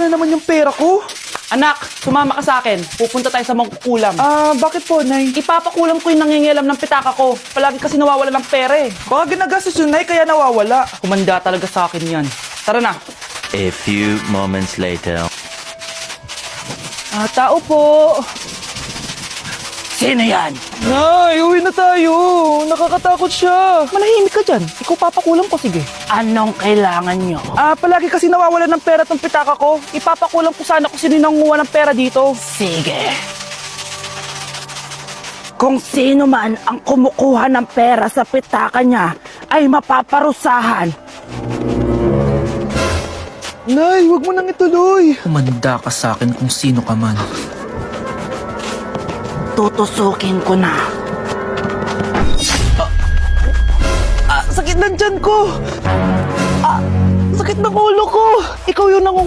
na naman yung pera ko? Anak, sumama ka sa akin. Pupunta tayo sa mangkukulam. Bakit po, Nay? Ipapakulam ko yung nangingialam ng pitaka ko. Palagi kasi nawawala ng pera eh. Baka ginagastos yun, Nay, kaya nawawala. Kumanda talaga sa akin yan. Tara na. A few moments later. Tao po. Sino yan? Nay, uwi na tayo. Nakakatakot siya. Manahimik ka dyan. Ikaw papakulam ko, sige. Anong kailangan nyo? Palagi kasi nawawala ng pera tong pitaka ko. Ipapakulam ko sana kung sino nanguha ng pera dito. Sige. Kung sino man ang kumukuha ng pera sa pitaka niya ay mapaparusahan. Nay, wag mo nang ituloy. Kumanda ka sa akin kung sino ka man. Tutusukin ko na. Sakit ng tiyan ko. Sakit ng ulo ko. Ikaw yung nangunguha